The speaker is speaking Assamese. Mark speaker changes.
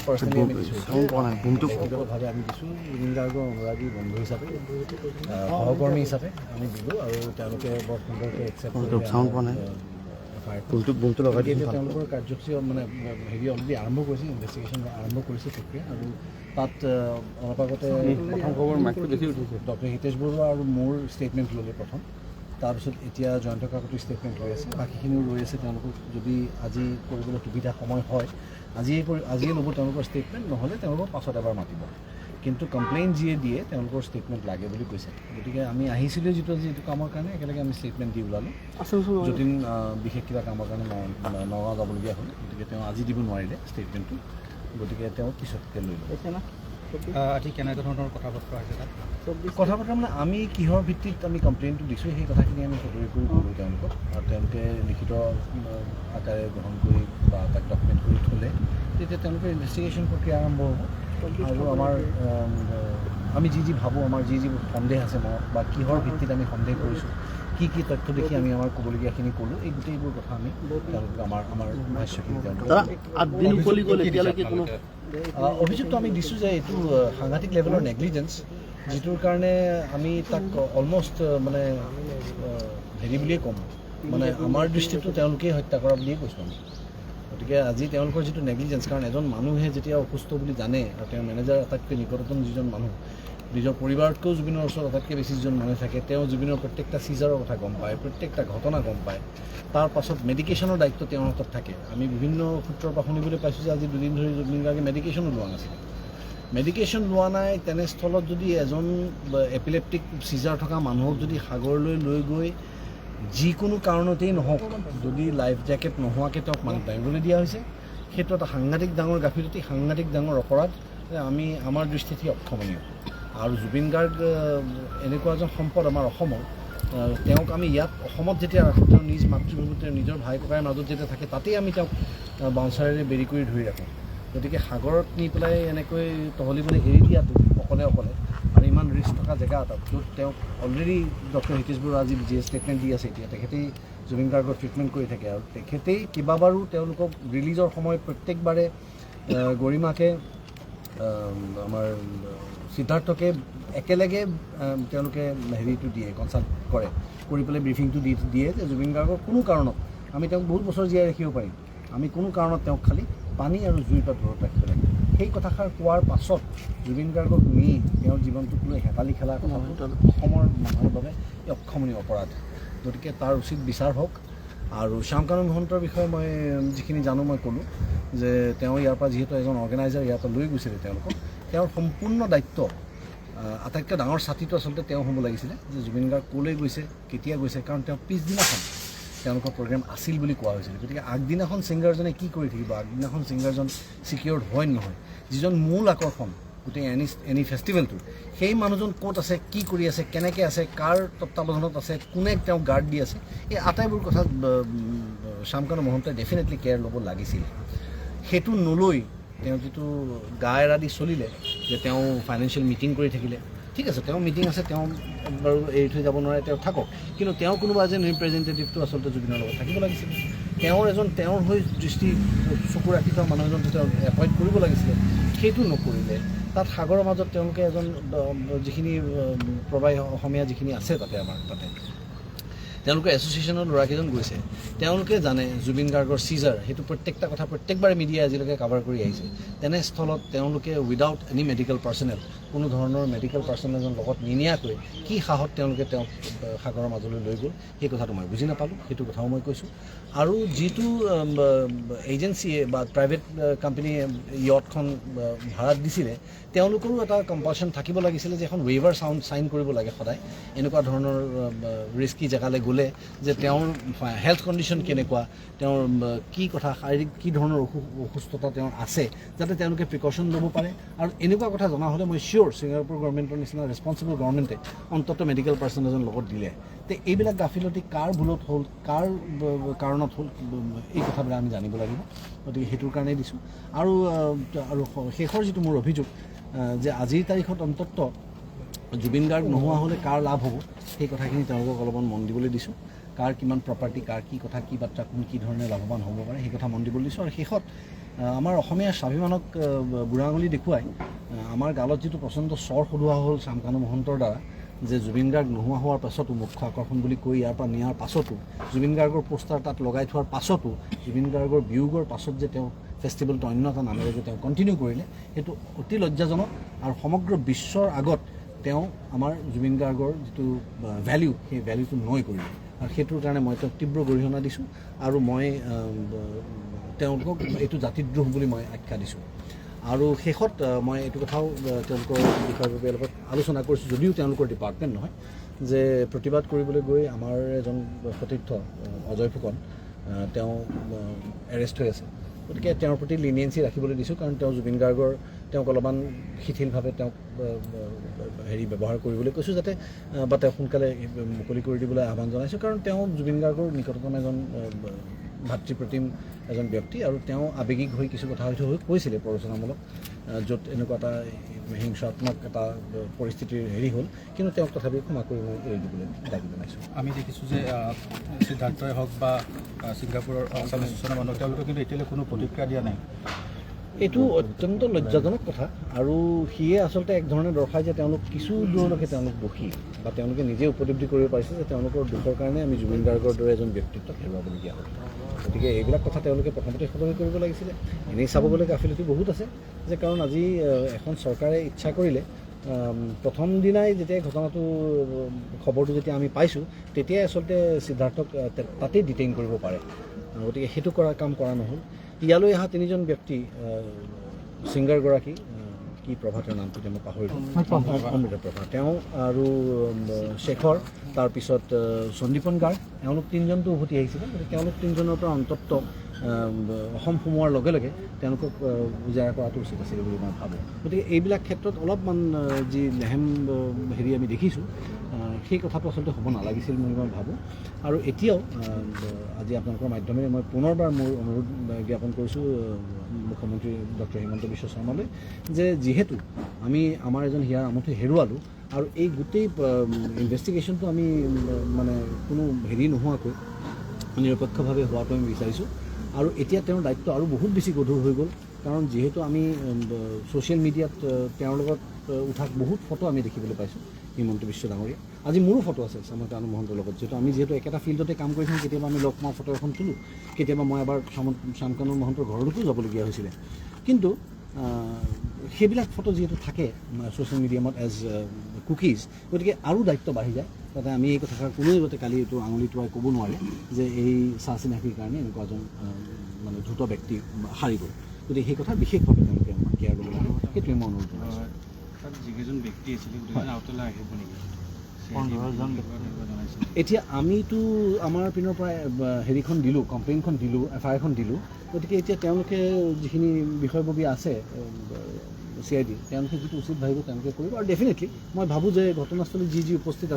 Speaker 1: পাৰ্চনেলি আমি দিছোঁ ব্যক্তিগতভাৱে আমি দিছোঁ জুবিন গাৰ্গৰ অনুৰাগী বন্ধু হিচাপে সহকৰ্মী হিচাপে আমি দিলোঁ আৰু তেওঁলোকে বৰ সুন্দৰকৈ একচেপ্ট কৰি তেওঁলোকৰ কাৰ্যসূচী মানে হেৰি অলৰেডি আৰম্ভ কৰিছে ইনভেষ্টিগেশ্যন আৰম্ভ কৰিছে প্ৰক্ৰিয়া আৰু তাত অলপ আগতে ডক্টৰ হিতেশ বৰুৱা আৰু মোৰ ষ্টেটমেণ্ট ল'লে প্ৰথম তাৰপিছত এতিয়া জয়ন্ত কাকতিৰ ষ্টেটমেণ্ট লৈ আছে বাকীখিনিও লৈ আছে তেওঁলোকক যদি আজি কৰিবলৈ সুবিধা সময় হয় আজিয়ে ল'ব তেওঁলোকৰ ষ্টেটমেণ্ট নহ'লে তেওঁলোকক পাছত এবাৰ মাতিব কিন্তু কমপ্লেইন যিয়ে দিয়ে তেওঁলোকৰ ষ্টেটমেণ্ট লাগে বুলি কৈছে গতিকে আমি আহিছিলোঁ যিটো কামৰ কাৰণে একেলগে আমি ষ্টেটমেণ্ট দি ওলালোঁ যতীন বিশেষ কিবা কামৰ কাৰণে নগাঁও যাবলগীয়া হ'ল গতিকে তেওঁ আজি দিব নোৱাৰিলে ষ্টেটমেণ্টটো গতিকে তেওঁ পিছতকৈ লৈ ল'ব
Speaker 2: আজি কেনেকুৱা ধৰণৰ কথা বতৰা হৈছে তাত
Speaker 1: কথা বতৰা মানে আমি কিহৰ ভিত্তিত আমি কমপ্লেইনটো দিছোঁ সেই কথাখিনি আমি সদৰি কৰি ক'লোঁ তেওঁলোকক আৰু তেওঁলোকে লিখিত আকাৰে গ্ৰহণ কৰি বা তাক ডকুমেণ্ট কৰি থ'লে তেতিয়া তেওঁলোকে ইনভেষ্টিগেশ্যন প্ৰক্ৰিয়া আৰম্ভ হ'ব আৰু আমাৰ আমি যি ভাবোঁ আমাৰ যি সন্দেহ আছে মনত বা কিহৰ ভিত্তিত আমি সন্দেহ কৰিছোঁ কি তথ্য দেখি আমি আমাৰ ক'বলগীয়াখিনি ক'লোঁ এই গোটেইবোৰ কথা আমি তেওঁলোকক আমাৰ ভাষ্যখিনি অভিযোগটো আমি দিছোঁ যে এইটো সাংঘাতিক লেভেলৰ নেগলিজেঞ্চ যিটোৰ কাৰণে আমি তাক অলমষ্ট মানে হেৰি বুলিয়ে ক'ম মানে আমাৰ দৃষ্টিতো তেওঁলোকেই হত্যা কৰা বুলিয়ে কৈছোঁ আমি গতিকে আজি তেওঁলোকৰ যিটো নেগলিজেঞ্চ কাৰণ এজন মানুহে যেতিয়া অসুস্থ বুলি জানে আৰু তেওঁৰ মেনেজাৰ আটাইতকৈ নিকটতম যিজন মানুহ নিজৰ পৰিবাৰতকৈও জুবিনৰ ওচৰত আটাইতকৈ বেছি যিজন মানুহ থাকে তেওঁ জুবিনৰ প্ৰত্যেকটা চিজাৰৰ কথা গম পায় প্ৰত্যেকটা ঘটনা গম পায় তাৰ পাছত মেডিকেশ্যনৰ দায়িত্ব তেওঁৰ হাতত থাকে আমি বিভিন্ন সূত্ৰৰ পৰা শুনিবলৈ পাইছোঁ যে আজি দুদিন ধৰি জুবিন গাৰ্গে মেডিকেশ্যনো লোৱা নাছিল মেডিকেশ্যন লোৱা নাই তেনেস্থলত যদি এজন এপিলেপ্টিক চিজাৰ থকা মানুহক যদি সাগৰলৈ লৈ গৈ যিকোনো কাৰণতেই নহওক যদি লাইফ জেকেট নোহোৱাকৈ তেওঁক মানুহ দাঙিবলৈ দিয়া হৈছে সেইটো এটা সাংঘাতিক ডাঙৰ গাফিলতি সাংঘাতিক ডাঙৰ অপৰাধ আমি আমাৰ দৃষ্টিত অক্ষমনীয় আৰু জুবিন গাৰ্গ এনেকুৱা এজন সম্পদ আমাৰ অসমৰ তেওঁক আমি ইয়াত অসমত যেতিয়া ৰাখোঁ তেওঁ নিজ মাতৃভূমিতে নিজৰ ভাই ককাইৰ মাজত যেতিয়া থাকে তাতেই আমি তেওঁক বাউঞ্চাৰেৰে বেৰি কৰি ধৰি ৰাখোঁ গতিকে সাগৰত নি পেলাই এনেকৈ তহলিবলৈ এৰি দিয়াটো অকলে আৰু ইমান ৰিস্ক থকা জেগা এটাত য'ত তেওঁক অলৰেডি ডক্টৰ হিতেশ বৰুৱা আজি যি ষ্টেটমেণ্ট দি আছে এতিয়া তেখেতেই জুবিন গাৰ্গৰ ট্ৰিটমেণ্ট কৰি থাকে আৰু তেখেতেই কেইবাবাৰো তেওঁলোকক ৰিলিজৰ সময়ত প্ৰত্যেকবাৰে গৰিমাকে আমাৰ সিদ্ধাৰ্থকে একেলগে তেওঁলোকে হেৰিটো দিয়ে কনচাল্ট কৰি পেলাই ব্ৰিফিংটো দিয়ে যে জুবিন গাৰ্গৰ কোনো কাৰণত আমি তেওঁক বহুত বছৰ জীয়াই ৰাখিব পাৰিম আমি কোনো কাৰণত তেওঁক খালী পানী আৰু জুইৰ পৰা দূৰত ৰাখিব লাগিব সেই কথাষাৰ কোৱাৰ পাছত জুবিন গাৰ্গক নি তেওঁৰ জীৱনটোক লৈ হেতালি খেলাৰ কথা অসমৰ মানুহৰ বাবে এই অক্ষমনীয় অপৰাধ গতিকে তাৰ উচিত বিচাৰ হওক আৰু শ্যামকানু মহন্তৰ বিষয়ে মই যিখিনি জানো মই ক'লোঁ যে তেওঁ ইয়াৰ পৰা যিহেতু এজন অৰ্গেনাইজাৰ ইয়াৰ পৰা লৈ গৈছিলে তেওঁলোকক তেওঁৰ সম্পূৰ্ণ দায়িত্ব আটাইতকৈ ডাঙৰ ছাতিটো আচলতে তেওঁ হ'ব লাগিছিলে যে জুবিন গাৰ্গ ক'লৈ গৈছে কেতিয়া গৈছে কাৰণ তেওঁ পিছদিনাখন তেওঁলোকৰ প্ৰগ্ৰেম আছিল বুলি কোৱা হৈছিল গতিকে আগদিনাখন ছিংগাৰজনে কি কৰি থাকিব আগদিনাখন ছিংগাৰজন ছিকিউৰ্ড হয় নহয় যিজন মূল আকৰ্ষণ গোটেই এনি ফেষ্টিভেলটোৰ সেই মানুহজন ক'ত আছে কি কৰি আছে কেনেকৈ আছে কাৰ তত্ত্বাৱধানত আছে কোনে তেওঁক গাৰ্ড দি আছে এই আটাইবোৰ কথা শ্যামকানু মহন্তই ডেফিনেটলি কেয়াৰ ল'ব লাগিছিল সেইটো নলৈ তেওঁ যিটো গা এৰা দি চলিলে যে তেওঁ ফাইনেন্সিয়েল মিটিং কৰি থাকিলে ঠিক আছে তেওঁ মিটিং আছে তেওঁ বাৰু এৰি থৈ যাব নোৱাৰে তেওঁ থাকক কিন্তু তেওঁ কোনোবা এজন ৰিপ্ৰেজেণ্টেটিভটো আচলতে জুবিনৰ লগত থাকিব লাগিছিল তেওঁৰ হৈ দৃষ্টি চকু ৰাখি থোৱা মানুহ এজন তেওঁ এপইণ্ট কৰিব লাগিছিলে সেইটো নকৰিলে তাত সাগৰৰ মাজত তেওঁলোকে এজন যিখিনি প্ৰবাহী অসমীয়া যিখিনি আছে তাতে আমাৰ তাতে তেওঁলোকৰ এছ'চিয়েশ্যনৰ ল'ৰাকেইজন গৈছে তেওঁলোকে জানে জুবিন গাৰ্গৰ চিজাৰ সেইটো প্ৰত্যেকটা কথা প্ৰত্যেকবাৰে মিডিয়াই আজিলৈকে কাভাৰ কৰি আহিছে তেনেস্থলত তেওঁলোকে উইদাউট এনি মেডিকেল পাৰ্চনেল কোনো ধৰণৰ মেডিকেল পাৰ্চনেল এজন লগত নিনিয়াকৈ কি সাহত তেওঁলোকে তেওঁক সাগৰৰ মাজলৈ লৈ গ'ল সেই কথাটো মই বুজি নাপালোঁ সেইটো কথাও মই কৈছোঁ আৰু যিটো এজেঞ্চিয়ে বা প্ৰাইভেট কোম্পানীয়ে য়টখন ভাড়াত দিছিলে তেওঁলোকৰো এটা কম্পালশ্যন থাকিব লাগিছিলে যে এখন ৱেইভাৰ চাইন কৰিব লাগে সদায় এনেকুৱা ধৰণৰ ৰিস্কি জেগালৈ গ'লে যে তেওঁৰ হেল্থ কণ্ডিশ্যন কেনেকুৱা তেওঁৰ কি কথা শাৰীৰিক কি ধৰণৰ অসুস্থতা তেওঁৰ আছে যাতে তেওঁলোকে প্ৰিকশ্যন ল'ব পাৰে আৰু এনেকুৱা কথা জনা হ'লে মই চিয়'ৰ ছিংগাপুৰ গভৰ্ণমেণ্টৰ নিচিনা ৰেছপনচিবল গভৰ্ণমেণ্টে অন্ততঃ মেডিকেল পাৰ্চন এজন লগত দিলে তে এইবিলাক গাফিলতি কাৰ ভুলত হ'ল কাৰ কাৰণত হ'ল এই কথাবিলাক আমি জানিব লাগিব গতিকে সেইটোৰ কাৰণেই দিছোঁ আৰু শেষৰ যিটো মোৰ অভিযোগ যে আজিৰ তাৰিখত অন্ততঃ জুবিন গাৰ্গ নোহোৱা হ'লে কাৰ লাভ হ'ব সেই কথাখিনি তেওঁলোকক অলপমান মন দিবলৈ দিছোঁ কাৰ কিমান প্ৰপাৰ্টি কাৰ কি কথা কি বাৰ্তা কোন কি ধৰণে লাভৱান হ'ব পাৰে সেই কথা মন দিবলৈ দিছোঁ আৰু শেষত আমাৰ অসমীয়া স্বাভিমানক বুঢ়া আঙুলি দেখুৱাই আমাৰ গালত যিটো প্ৰচণ্ড স্বৰ সলোৱা হ'ল শ্যামকানু মহন্তৰ দ্বাৰা, যে জুবিন গাৰ্গ নোহোৱা হোৱাৰ পাছতো, মুখ্য আকৰ্ষণ বুলি কৈ ইয়াৰ পৰা নিয়াৰ পাছতো, জুবিন গাৰ্গৰ পোষ্টাৰ তাত লগাই থোৱাৰ পাছতো, জুবিন গাৰ্গৰ বিয়োগৰ পাছত যে তেওঁ ফেষ্টিভেলটো অন্য এটা নামেৰে যে তেওঁ কণ্টিনিউ কৰিলে, সেইটো অতি লজ্জাজনক। আৰু সমগ্ৰ বিশ্বৰ আগত তেওঁ আমাৰ জুবিন গাৰ্গৰ যিটো ভেলিউ, সেই ভেলিউটো নৈ কৰিলে। আৰু সেইটোৰ কাৰণে মই তেওঁক তীব্ৰ গৰিহণা দিছোঁ আৰু মই তেওঁলোকক এইটো জাতিদ্ৰোহ বুলি মই আখ্যা দিছোঁ। আৰু শেষত মই এইটো কথাও তেওঁলোকৰ বিষয়ববীয়াৰ লগত আলোচনা কৰিছোঁ, যদিও তেওঁলোকৰ ডিপাৰ্টমেণ্ট নহয়, যে প্ৰতিবাদ কৰিবলৈ গৈ আমাৰ এজন সতীৰ্থ অজয় ফুকন তেওঁ এৰেষ্ট হৈ আছে। গতিকে তেওঁৰ প্ৰতি লিনিয়েঞ্চি ৰাখিবলৈ দিছোঁ, কাৰণ তেওঁ জুবিন গাৰ্গৰ তেওঁক অলপমান শিথিলভাৱে তেওঁক ব্যৱহাৰ কৰিবলৈ কৈছোঁ, যাতে বা তেওঁক সোনকালে মুকলি কৰি দিবলৈ আহ্বান জনাইছোঁ। কাৰণ তেওঁ জুবিন গাৰ্গৰ নিকটতম এজন ভাতৃপ্ৰতিম এজন ব্যক্তি, আৰু তেওঁ আৱেগিক হৈ কিছু কথা হয়তো কৈছিলে প্ৰৰোচনামূলক, য'ত এনেকুৱা এটা হিংসাত্মক এটা পৰিস্থিতিৰ হ'ল, কিন্তু তেওঁক তথাপিও ক্ষমা কৰি মই এৰি দিবলৈ দাবী জনাইছোঁ।
Speaker 2: আমি দেখিছোঁ যে সিদ্ধাৰ্থই হওক বা ছিংগাপুৰৰ আছামিজ সূচনা মানুহ, তেওঁলোকে কিন্তু এতিয়ালৈ কোনো প্ৰতিক্ৰিয়া দিয়া নাই।
Speaker 1: এইটো অত্যন্ত লজ্জাজনক কথা, আৰু সিয়ে আচলতে এক ধৰণে দৰ্শায় যে তেওঁলোক কিছু দূৰলৈকে তেওঁলোক দোষী, বা তেওঁলোকে নিজে উপলব্ধি কৰিব পাৰিছে যে তেওঁলোকৰ দুখৰ কাৰণে আমি জুবিন গাৰ্গৰ দৰে এজন ব্যক্তিত্বক হেৰুৱাবলগীয়া হ'ল। গতিকে এইবিলাক কথা তেওঁলোকে প্ৰথমতে সদৰি কৰিব লাগিছিলে। এনেই চাব গ'লে গাফিলতি বহুত আছে, যে কাৰণ আজি এখন চৰকাৰে ইচ্ছা কৰিলে প্ৰথম দিনাই যেতিয়া ঘটনাটো খবৰটো যেতিয়া আমি পাইছোঁ, তেতিয়াই আচলতে সিদ্ধাৰ্থক তাতেই ডিটেইন কৰিব পাৰে। গতিকে সেইটো কাম কৰা নহ'ল। ইয়ালৈ অহা তিনিজন ব্যক্তি, ছিংগাৰগৰাকী কি প্ৰভা, তেওঁৰ নামটো মই পাহৰিলোঁ, অমৃত প্ৰভা, তেওঁ আৰু শেখৰ, তাৰপিছত সন্দীপন গাৰ্গ, এওঁলোক তিনিজনটো উভতি আহিছিলে। গতিকে তেওঁলোক তিনিজনৰ পৰা অন্তত অসম সোমোৱাৰ লগে লগে তেওঁলোকক উজাৰা কৰাটো উচিত আছিলে বুলি মই ভাবোঁ। গতিকে এইবিলাক ক্ষেত্ৰত অলপমান যি লেহেম আমি দেখিছোঁ, সেই কথাটো আচলতে হ'ব নালাগিছিল বুলি মই ভাবোঁ। আৰু এতিয়াও আজি আপোনালোকৰ মাধ্যমেৰে মই পুনৰবাৰ মোৰ অনুৰোধ জ্ঞাপন কৰিছোঁ মুখ্যমন্ত্ৰী ডক্টৰ হিমন্ত বিশ্ব শৰ্মালৈ, যে যিহেতু আমি আমাৰ এজন হিয়াৰ আমঠু হেৰুৱালোঁ, আৰু এই গোটেই ইনভেষ্টিগেশ্যনটো আমি মানে কোনো নোহোৱাকৈ নিৰপেক্ষভাৱে হোৱাটো আমি বিচাৰিছোঁ। আৰু এতিয়া তেওঁৰ দায়িত্ব আৰু বহুত বেছি গধুৰ হৈ গ'ল, কাৰণ যিহেতু আমি ছ'চিয়েল মিডিয়াত তেওঁৰ লগত উঠা বহুত ফটো আমি দেখিবলৈ পাইছোঁ। হিমন্ত বিশ্ব ডাঙৰীয়া, আজি মোৰো ফটো আছে শ্যামকানু মহন্তৰ লগত, যিহেতু একেটা ফিল্ডতে কাম কৰি থাকোঁ। কেতিয়াবা আমি লগ পাওঁ, ফটো এখন তোলোঁ, কেতিয়াবা মই এবাৰ শ্যামকানু মহন্তৰ ঘৰলৈকো যাবলগীয়া হৈছিলে। কিন্তু সেইবিলাক ফটো যিহেতু থাকে ছ'চিয়েল মিডিয়ামত এজ কুকিজ, গতিকে আৰু দায়িত্ব বাঢ়ি যায়, যাতে আমি এই কথাষাৰ কোনোৱে যাতে কালি এইটো আঙুলি টোৱাই ক'ব নোৱাৰে যে এই চাহ চিনাকিৰ কাৰণে এনেকুৱা এজন মানে দ্ৰুত ব্যক্তি হাৰি গ'ল। গতিকে সেই কথা বিশেষভাৱে তেওঁলোকে আমাক কেয়াৰ ল'ব লাগে, সেইটোৱে মই অনুৰোধ জনাইছোঁ।
Speaker 3: তাত যিকেইজন ব্যক্তি আছিলে আউটলৈ আহিব নেকি?
Speaker 1: এতিয়া আমিতো আমাৰ পিনৰ পৰা হেৰিখন দিলোঁ, কমপ্লেইনখন দিলোঁ, FIR দিলোঁ। গতিকে এতিয়া তেওঁলোকে যিখিনি বিষয়ববীয়া আছে CID, তেওঁলোকে যিটো উচিত ভাবিব তেওঁলোকে কৰিব। আৰু ডেফিনেটলি মই ভাবোঁ যে ঘটনাস্থলীত যি উপস্থিত